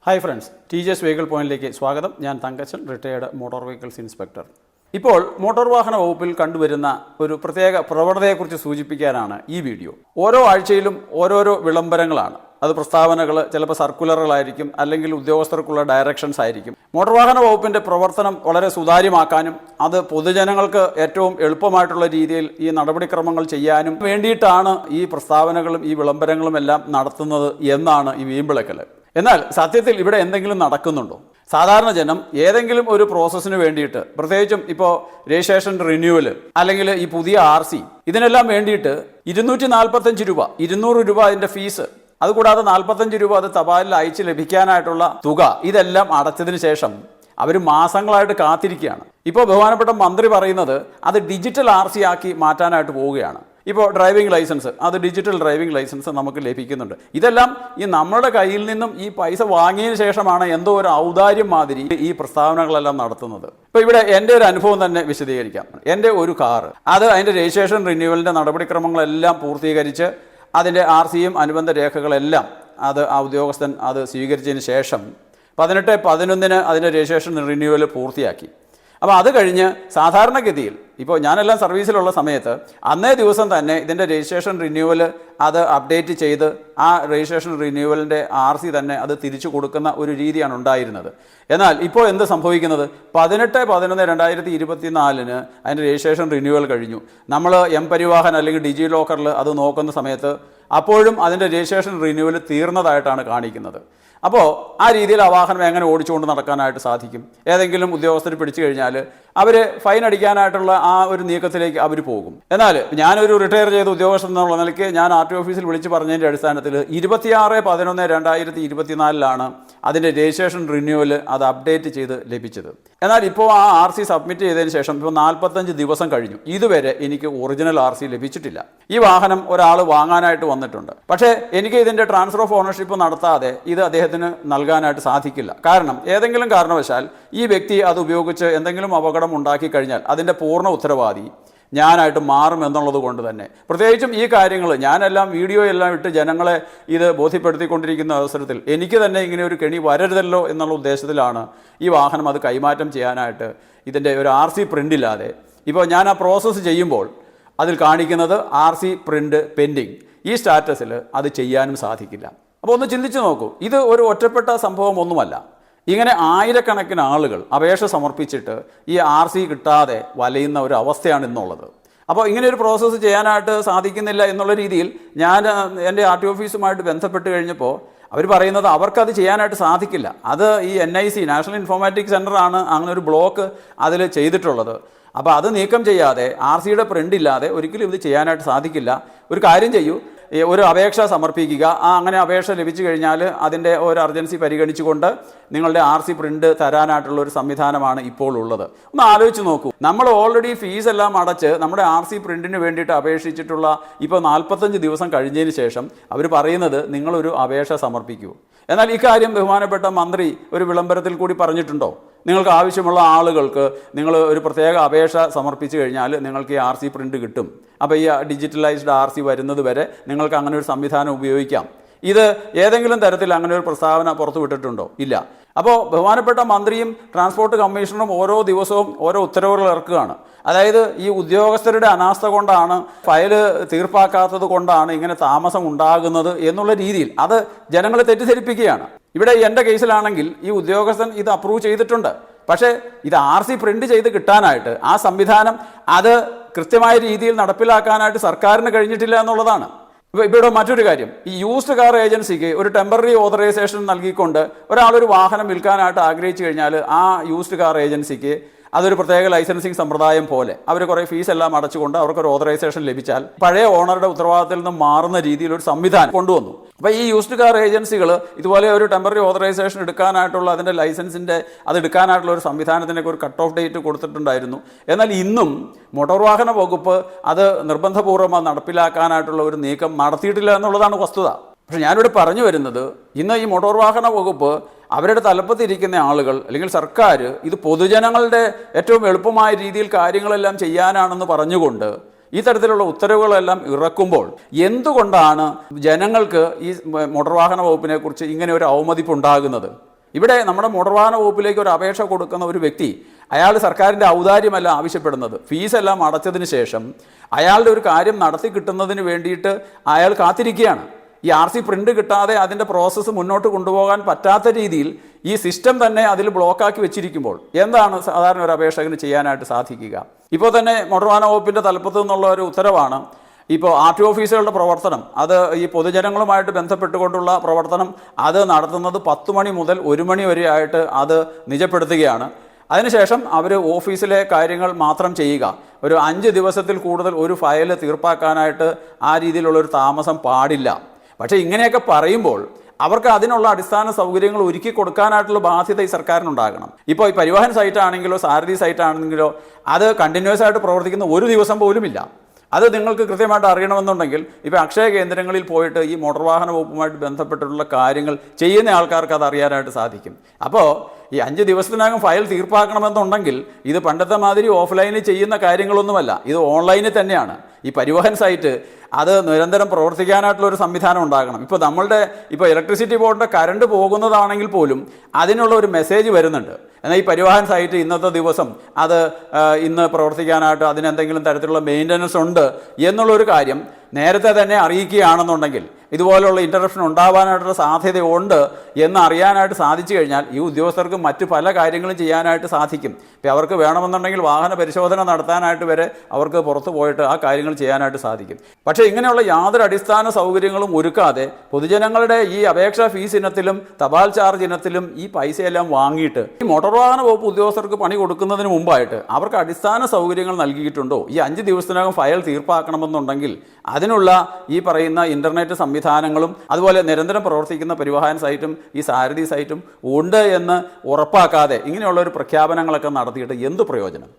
Hi friends, TJS vehicle പോയിന്റിലേക്ക് സ്വാഗതം. ഞാൻ Thankachan, retired motor vehicles inspector. ഇപ്പോൾ മോട്ടോർ വാഹന വകുപ്പിൽ കണ്ടുവരുന്ന ഒരു പ്രത്യേക പ്രവണതയെക്കുറിച്ച് സൂചിപ്പിക്കാനാണ് ഈ വീഡിയോ. ഓരോ ആഴ്ചയിലും ഓരോരോ വിളംബരങ്ങളാണ്. അത് പ്രസ്താവനകൾ, ചിലപ്പോൾ സർക്കുലറുകളായിരിക്കും, അല്ലെങ്കിൽ ഉദ്യോഗസ്ഥർക്കുള്ള ഡയറക്ഷൻസ് ആയിരിക്കും. മോട്ടോർ വാഹന വകുപ്പിൻ്റെ പ്രവർത്തനം വളരെ സുതാര്യമാക്കാനും അത് പൊതുജനങ്ങൾക്ക് ഏറ്റവും എളുപ്പമായിട്ടുള്ള രീതിയിൽ ഈ നടപടിക്രമങ്ങൾ ചെയ്യാനും വേണ്ടിയിട്ടാണ് ഈ പ്രസ്താവനകളും ഈ വിളംബരങ്ങളും എല്ലാം നടത്തുന്നത് എന്നാണ് ഈ വീമ്പിളക്കൽ. എന്നാൽ സത്യത്തിൽ ഇവിടെ എന്തെങ്കിലും നടക്കുന്നുണ്ടോ? സാധാരണ ജനം ഏതെങ്കിലും ഒരു പ്രോസസ്സിന് വേണ്ടിയിട്ട്, പ്രത്യേകിച്ചും ഇപ്പോൾ രജിസ്ട്രേഷൻ റിന്യൂവൽ അല്ലെങ്കിൽ ഈ പുതിയ RC, ഇതിനെല്ലാം വേണ്ടിയിട്ട് 245 രൂപ, 200 രൂപ അതിൻ്റെ ഫീസ്, അതുകൂടാതെ 45 രൂപ അത് തപാലിൽ അയച്ച് ലഭിക്കാനായിട്ടുള്ള തുക, ഇതെല്ലാം അടച്ചതിന് ശേഷം അവർ മാസങ്ങളായിട്ട് കാത്തിരിക്കുകയാണ്. ഇപ്പോൾ ബഹുമാനപ്പെട്ട മന്ത്രി പറയുന്നത് അത് ഡിജിറ്റൽ RC ആക്കി മാറ്റാനായിട്ട് പോവുകയാണ്. ഇപ്പോൾ ഡ്രൈവിംഗ് ലൈസൻസ്, അത് ഡിജിറ്റൽ ഡ്രൈവിംഗ് ലൈസൻസ് നമുക്ക് ലഭിക്കുന്നുണ്ട്. ഇതെല്ലാം ഈ നമ്മുടെ കയ്യിൽ നിന്നും ഈ പൈസ വാങ്ങിയതിന് ശേഷമാണ് എന്തോ ഒരു ഔദാര്യം മാതിരി ഈ പ്രസ്താവനകളെല്ലാം നടത്തുന്നത്. ഇപ്പോൾ ഇവിടെ എൻ്റെ ഒരു അനുഭവം തന്നെ വിശദീകരിക്കാം. എൻ്റെ ഒരു കാറ്, അത് അതിൻ്റെ രജിസ്ട്രേഷൻ റിന്യൂവലിൻ്റെ നടപടിക്രമങ്ങളെല്ലാം പൂർത്തീകരിച്ച് അതിൻ്റെ RCയും അനുബന്ധ രേഖകളെല്ലാം അത് ആ ഉദ്യോഗസ്ഥൻ അത് സ്വീകരിച്ചതിന് ശേഷം 18/11 അതിൻ്റെ രജിസ്ട്രേഷൻ റിന്യൂവൽ പൂർത്തിയാക്കി. അപ്പോൾ അത് കഴിഞ്ഞ് സാധാരണഗതിയിൽ ഇപ്പോൾ ഞാനെല്ലാം സർവീസിലുള്ള സമയത്ത് അന്നേ ദിവസം തന്നെ ഇതിൻ്റെ രജിസ്ട്രേഷൻ റിന്യൂവൽ അത് അപ്ഡേറ്റ് ചെയ്ത് ആ രജിസ്ട്രേഷൻ റിന്യൂവലിൻ്റെ RC തന്നെ അത് തിരിച്ചു കൊടുക്കുന്ന ഒരു രീതിയാണ് ഉണ്ടായിരുന്നത്. എന്നാൽ ഇപ്പോൾ എന്ത് സംഭവിക്കുന്നത്? 18/11/2024 അതിൻ്റെ രജിസ്ട്രേഷൻ റിന്യൂവൽ കഴിഞ്ഞു. നമ്മൾ പരിവാഹൻ അല്ലെങ്കിൽ ഡിജി ലോക്കറിൽ അത് നോക്കുന്ന സമയത്ത് അപ്പോഴും അതിൻ്റെ രജിസ്ട്രേഷൻ റിന്യൂവൽ തീർന്നതായിട്ടാണ് കാണിക്കുന്നത്. അപ്പോൾ ആ രീതിയിൽ ആ വാഹനം എങ്ങനെ ഓടിച്ചുകൊണ്ട് നടക്കാനായിട്ട് സാധിക്കും? ഏതെങ്കിലും ഉദ്യോഗസ്ഥർ പിടിച്ചു കഴിഞ്ഞാൽ അവർ ഫൈൻ അടിക്കാനായിട്ടുള്ള ആ ഒരു നീക്കത്തിലേക്ക് അവർ പോകും. എന്നാൽ ഞാനൊരു റിട്ടയർ ചെയ്ത ഉദ്യോഗസ്ഥൻ എന്നുള്ള നിലയ്ക്ക് ഞാൻ RTO ഓഫീസിൽ വിളിച്ച് പറഞ്ഞതിൻ്റെ അടിസ്ഥാനത്തിൽ 26/11/2024 അതിൻ്റെ രജിസ്ട്രേഷൻ റിന്യൂവൽ അത് അപ്ഡേറ്റ് ചെയ്ത് ലഭിച്ചത്. എന്നാൽ ഇപ്പോൾ ആ RC സബ്മിറ്റ് ചെയ്തതിന് ശേഷം ഇപ്പോൾ 45 ദിവസം കഴിഞ്ഞു. ഇതുവരെ എനിക്ക് ഒറിജിനൽ RC ലഭിച്ചിട്ടില്ല. ഈ വാഹനം ഒരാൾ വാങ്ങാനായിട്ട് വന്നിട്ടുണ്ട്. പക്ഷേ എനിക്ക് ഇതിൻ്റെ ട്രാൻസ്ഫർ ഓഫ് ഓണർഷിപ്പ് നടത്താതെ ഇത് അദ്ദേഹത്തിന് നൽകാനായിട്ട് സാധിക്കില്ല. കാരണം ഏതെങ്കിലും കാരണവശാൽ ഈ വ്യക്തി അത് ഉപയോഗിച്ച് എന്തെങ്കിലും അപകടം ഉണ്ടാക്കി കഴിഞ്ഞാൽ അതിൻ്റെ പൂർണ്ണ ഉത്തരവാദി ഞാനായിട്ട് മാറും എന്നുള്ളത് കൊണ്ട് തന്നെ, പ്രത്യേകിച്ചും ഈ കാര്യങ്ങൾ ഞാനെല്ലാം വീഡിയോ എല്ലാം ഇട്ട് ജനങ്ങളെ ഇത് ബോധ്യപ്പെടുത്തിക്കൊണ്ടിരിക്കുന്ന അവസരത്തിൽ എനിക്ക് തന്നെ ഇങ്ങനെ ഒരു കെണി വരരുതല്ലോ എന്നുള്ള ഉദ്ദേശത്തിലാണ് ഈ വാഹനം അത് കൈമാറ്റം ചെയ്യാനായിട്ട് ഇതിൻ്റെ ഒരു RC പ്രിൻ്റ് ഇല്ലാതെ ഇപ്പോൾ ഞാൻ ആ പ്രോസസ്സ് ചെയ്യുമ്പോൾ അതിൽ കാണിക്കുന്നത് RC പ്രിൻ്റ് പെൻഡിങ്. ഈ സ്റ്റാറ്റസിൽ അത് ചെയ്യാനും സാധിക്കില്ല. അപ്പോൾ ഒന്ന് ചിന്തിച്ച് നോക്കൂ, ഇത് ഒരു ഒറ്റപ്പെട്ട സംഭവം ഒന്നുമല്ല. ഇങ്ങനെ ആയിരക്കണക്കിന് ആളുകൾ അപേക്ഷ സമർപ്പിച്ചിട്ട് ഈ RC കിട്ടാതെ വലയുന്ന ഒരു അവസ്ഥയാണ് ഇന്നുള്ളത്. അപ്പോൾ ഇങ്ങനെ ഒരു പ്രോസസ്സ് ചെയ്യാനായിട്ട് സാധിക്കുന്നില്ല എന്നുള്ള രീതിയിൽ ഞാൻ എൻ്റെ RTO ഓഫീസുമായിട്ട് ബന്ധപ്പെട്ട് കഴിഞ്ഞപ്പോൾ അവർ പറയുന്നത് അവർക്കത് ചെയ്യാനായിട്ട് സാധിക്കില്ല. അത് ഈ NIC നാഷണൽ ഇൻഫോർമാറ്റിക് സെൻ്ററാണ് അങ്ങനെ ഒരു ബ്ലോക്ക് അതിൽ ചെയ്തിട്ടുള്ളത്. അപ്പോൾ അത് നീക്കം ചെയ്യാതെ RCയുടെ പ്രിൻ്റ് ഇല്ലാതെ ഒരിക്കലും ഇത് ചെയ്യാനായിട്ട് സാധിക്കില്ല. ഒരു കാര്യം ചെയ്യൂ, ഒരു അപേക്ഷ സമർപ്പിക്കുക. അങ്ങനെ അപേക്ഷ ലഭിച്ചു കഴിഞ്ഞാൽ അതിൻ്റെ ഒരു അർജൻസി പരിഗണിച്ചുകൊണ്ട് നിങ്ങളുടെ RC പ്രിൻ്റ് തരാനായിട്ടുള്ള ഒരു സംവിധാനമാണ് ഇപ്പോൾ ഉള്ളത്. ഒന്ന് ആലോചിച്ച് നോക്കൂ, നമ്മൾ ഓൾറെഡി ഫീസ് എല്ലാം അടച്ച് നമ്മുടെ RC പ്രിൻറ്റിന് വേണ്ടിയിട്ട് അപേക്ഷിച്ചിട്ടുള്ള ഇപ്പോൾ 45 ദിവസം കഴിഞ്ഞതിന് ശേഷം അവർ പറയുന്നത് നിങ്ങളൊരു അപേക്ഷ സമർപ്പിക്കൂ. എന്നാൽ ഇക്കാര്യം ബഹുമാനപ്പെട്ട മന്ത്രി ഒരു വിളംബരത്തിൽ കൂടി പറഞ്ഞിട്ടുണ്ടോ? നിങ്ങൾക്ക് ആവശ്യമുള്ള ആളുകൾക്ക് നിങ്ങൾ ഒരു പ്രത്യേക അപേക്ഷ സമർപ്പിച്ചു കഴിഞ്ഞാൽ നിങ്ങൾക്ക് ഈ RC പ്രിൻ്റ് കിട്ടും. അപ്പോൾ ഈ ഡിജിറ്റലൈസ്ഡ് RC വരുന്നത് വരെ നിങ്ങൾക്ക് അങ്ങനെ ഒരു സംവിധാനം ഉപയോഗിക്കാം. ഇത് ഏതെങ്കിലും തരത്തിൽ അങ്ങനെ ഒരു പ്രസ്താവന പുറത്തു വിട്ടിട്ടുണ്ടോ? ഇല്ല. അപ്പോൾ ബഹുമാനപ്പെട്ട മന്ത്രിയും ട്രാൻസ്പോർട്ട് കമ്മീഷണറും ഓരോ ദിവസവും ഓരോ ഉത്തരവുകൾ ഇറക്കുകയാണ്. അതായത് ഈ ഉദ്യോഗസ്ഥരുടെ അനാസ്ഥ കൊണ്ടാണ്, ഫയല് തീർപ്പാക്കാത്തത് കൊണ്ടാണ് ഇങ്ങനെ താമസം ഉണ്ടാകുന്നത് എന്നുള്ള രീതിയിൽ അത് ജനങ്ങളെ തെറ്റിദ്ധരിപ്പിക്കുകയാണ്. ഇവിടെ എൻ്റെ കേസിലാണെങ്കിൽ ഈ ഉദ്യോഗസ്ഥൻ ഇത് അപ്രൂവ് ചെയ്തിട്ടുണ്ട്. പക്ഷേ ഇത് RC പ്രിൻ്റ് ചെയ്ത് കിട്ടാനായിട്ട് ആ സംവിധാനം അത് കൃത്യമായ രീതിയിൽ നടപ്പിലാക്കാനായിട്ട് സർക്കാരിന് കഴിഞ്ഞിട്ടില്ല എന്നുള്ളതാണ്. ഇവിടെ മറ്റൊരു കാര്യം, ഈ യൂസ്ഡ് കാർ ഏജൻസിക്ക് ഒരു ടെമ്പററി ഓതറൈസേഷൻ നൽകിക്കൊണ്ട് ഒരാളൊരു വാഹനം വിൽക്കാനായിട്ട് ആഗ്രഹിച്ചു കഴിഞ്ഞാൽ ആ യൂസ്ഡ് കാർ ഏജൻസിക്ക് അതൊരു പ്രത്യേക ലൈസൻസിങ് സമ്പ്രദായം പോലെ അവർ കുറേ ഫീസ് എല്ലാം അടച്ചുകൊണ്ട് അവർക്കൊരു ഓതറൈസേഷൻ ലഭിച്ചാൽ പഴയ ഓണറുടെ ഉത്തരവാദിത്തത്തിൽ നിന്ന് മാറുന്ന രീതിയിലൊരു സംവിധാനം കൊണ്ടുവന്നു. അപ്പോൾ ഈ യൂസ്ഡ് കാർ ഏജൻസികൾ ഇതുപോലെ ഒരു ടെമ്പററി ഓതറൈസേഷൻ എടുക്കാനായിട്ടുള്ള അതിൻ്റെ ലൈസൻസിൻ്റെ അത് എടുക്കാനായിട്ടുള്ള ഒരു സംവിധാനത്തിനൊക്കെ ഒരു കട്ട് ഓഫ് ഡേറ്റ് കൊടുത്തിട്ടുണ്ടായിരുന്നു. എന്നാൽ ഇന്നും മോട്ടോർ വാഹന വകുപ്പ് അത് നിർബന്ധപൂർവ്വം നടപ്പിലാക്കാനായിട്ടുള്ള ഒരു നീക്കം നടത്തിയിട്ടില്ല എന്നുള്ളതാണ് വസ്തുത. പക്ഷേ ഞാനിവിടെ പറഞ്ഞു വരുന്നത്, ഇന്ന് ഈ മോട്ടോർ വാഹന വകുപ്പ് അവരുടെ തലപ്പത്തിരിക്കുന്ന ആളുകൾ അല്ലെങ്കിൽ സർക്കാർ ഇത് പൊതുജനങ്ങളുടെ ഏറ്റവും എളുപ്പമായ രീതിയിൽ കാര്യങ്ങളെല്ലാം ചെയ്യാനാണെന്ന് പറഞ്ഞുകൊണ്ട് ഈ തരത്തിലുള്ള ഉത്തരവുകളെല്ലാം ഇറക്കുമ്പോൾ എന്തുകൊണ്ടാണ് ജനങ്ങൾക്ക് ഈ മോട്ടോർ വാഹന വകുപ്പിനെ കുറിച്ച് ഇങ്ങനെ ഒരു അവമതിപ്പ് ഉണ്ടാകുന്നത്? ഇവിടെ നമ്മുടെ മോട്ടോർ വാഹന വകുപ്പിലേക്ക് ഒരു അപേക്ഷ കൊടുക്കുന്ന ഒരു വ്യക്തി, അയാൾ സർക്കാരിൻ്റെ ഔദാര്യമല്ല ആവശ്യപ്പെടുന്നത്. ഫീസെല്ലാം അടച്ചതിന് ശേഷം അയാളുടെ ഒരു കാര്യം നടത്തി കിട്ടുന്നതിന് വേണ്ടിയിട്ട് അയാൾ കാത്തിരിക്കുകയാണ്. ഈ RC പ്രിൻ്റ് കിട്ടാതെ അതിൻ്റെ പ്രോസസ്സ് മുന്നോട്ട് കൊണ്ടുപോകാൻ പറ്റാത്ത രീതിയിൽ ഈ സിസ്റ്റം തന്നെ അതിൽ ബ്ലോക്കാക്കി വെച്ചിരിക്കുമ്പോൾ എന്താണ് സാധാരണ ഒരു അപേക്ഷകന് ചെയ്യാനായിട്ട് സാധിക്കുക? ഇപ്പോൾ തന്നെ മോട്ടോർ വാഹന വകുപ്പിൻ്റെ തലപ്പത്തു നിന്നുള്ള ഒരു ഉത്തരവാണ്. ഇപ്പോൾ RTO ഓഫീസുകളുടെ പ്രവർത്തനം, അത് ഈ പൊതുജനങ്ങളുമായിട്ട് ബന്ധപ്പെട്ടുകൊണ്ടുള്ള പ്രവർത്തനം, അത് നടത്തുന്നത് 10 മണി മുതൽ 1 മണി വരെ ആയിട്ട് അത് നിജപ്പെടുത്തുകയാണ്. അതിനുശേഷം അവർ ഓഫീസിലെ കാര്യങ്ങൾ മാത്രം ചെയ്യുക. ഒരു 5 ദിവസത്തിൽ കൂടുതൽ ഒരു ഫയൽ തീർപ്പാക്കാനായിട്ട് ആ രീതിയിലുള്ളൊരു താമസം പാടില്ല. പക്ഷേ ഇങ്ങനെയൊക്കെ പറയുമ്പോൾ അവർക്ക് അതിനുള്ള അടിസ്ഥാന സൗകര്യങ്ങൾ ഒരുക്കി കൊടുക്കാനായിട്ടുള്ള ബാധ്യത ഈ സർക്കാരിനുണ്ടാകണം. ഇപ്പോൾ ഈ പരിവാഹൻ സൈറ്റ് ആണെങ്കിലോ സാരഥി സൈറ്റ് ആണെങ്കിലോ അത് കണ്ടിന്യൂസ് ആയിട്ട് പ്രവർത്തിക്കുന്ന ഒരു ദിവസം പോലുമില്ല. അത് നിങ്ങൾക്ക് കൃത്യമായിട്ട് അറിയണമെന്നുണ്ടെങ്കിൽ ഇപ്പോൾ അക്ഷയ കേന്ദ്രങ്ങളിൽ പോയിട്ട് ഈ മോട്ടോർ വാഹന വകുപ്പുമായിട്ട് ബന്ധപ്പെട്ടിട്ടുള്ള കാര്യങ്ങൾ ചെയ്യുന്ന ആൾക്കാർക്ക് അത് അറിയാനായിട്ട് സാധിക്കും. അപ്പോൾ ഈ 5 ദിവസത്തിനകം ഫയൽ തീർപ്പാക്കണമെന്നുണ്ടെങ്കിൽ ഇത് പണ്ടത്തെ മാതിരി ഓഫ്ലൈനിൽ ചെയ്യുന്ന കാര്യങ്ങളൊന്നുമല്ല, ഇത് ഓൺലൈനിൽ തന്നെയാണ്. ഈ പരിവഹൻ സൈറ്റ് അത് നിരന്തരം പ്രവർത്തിക്കാനായിട്ടുള്ളൊരു സംവിധാനം ഉണ്ടാകണം. ഇപ്പോൾ ഇലക്ട്രിസിറ്റി ബോർഡിൻ്റെ കറണ്ട് പോകുന്നതാണെങ്കിൽ പോലും അതിനുള്ള ഒരു മെസ്സേജ് വരുന്നുണ്ട്. എന്നാൽ ഈ പരിവാഹൻ സൈറ്റ് ഇന്നത്തെ ദിവസം അത് ഇന്ന് പ്രവർത്തിക്കാനായിട്ട് അതിനെന്തെങ്കിലും തരത്തിലുള്ള മെയിൻ്റനൻസ് ഉണ്ട് എന്നുള്ളൊരു കാര്യം നേരത്തെ തന്നെ അറിയിക്കുകയാണെന്നുണ്ടെങ്കിൽ ഇതുപോലുള്ള ഇൻ്ററപ്ഷൻ ഉണ്ടാവാനായിട്ടുള്ള സാധ്യതയുണ്ട് എന്ന് അറിയാനായിട്ട് സാധിച്ചു കഴിഞ്ഞാൽ ഈ ഉദ്യോഗസ്ഥർക്ക് മറ്റു പല കാര്യങ്ങളും ചെയ്യാനായിട്ട് സാധിക്കും. ഇപ്പോൾ അവർക്ക് വേണമെന്നുണ്ടെങ്കിൽ വാഹന പരിശോധന നടത്താനായിട്ട് വരെ അവർക്ക് പുറത്തു പോയിട്ട് ആ കാര്യങ്ങൾ ചെയ്യാനായിട്ട് സാധിക്കും. പക്ഷേ ഇങ്ങനെയുള്ള യാതൊരു അടിസ്ഥാന സൗകര്യങ്ങളും ഒരുക്കാതെ പൊതുജനങ്ങളുടെ ഈ അപേക്ഷാ ഫീസ് ഇനത്തിലും തപാൽ ചാർജ് ഇനത്തിലും ഈ പൈസയെല്ലാം വാങ്ങിയിട്ട് ഈ മോട്ടോർ വാഹന വകുപ്പ് ഉദ്യോഗസ്ഥർക്ക് പണി കൊടുക്കുന്നതിന് മുമ്പായിട്ട് അവർക്ക് അടിസ്ഥാന സൗകര്യങ്ങൾ നൽകിയിട്ടുണ്ടോ? ഈ 5 ദിവസത്തിനകം ഫയൽ തീർപ്പാക്കണമെന്നുണ്ടെങ്കിൽ അതിനുള്ള ഈ പറയുന്ന ഇൻ്റർനെറ്റ് സംവിധാനങ്ങളും അതുപോലെ നിരന്തരം പ്രവർത്തിക്കുന്ന പരിവാഹൻ സൈറ്റും ഈ സാരഥി സൈറ്റും ഉണ്ട് എന്ന് ഉറപ്പാക്കാതെ ഇങ്ങനെയുള്ളൊരു പ്രഖ്യാപനങ്ങളൊക്കെ നടത്തിയിട്ട് എന്ത് പ്രയോജനം?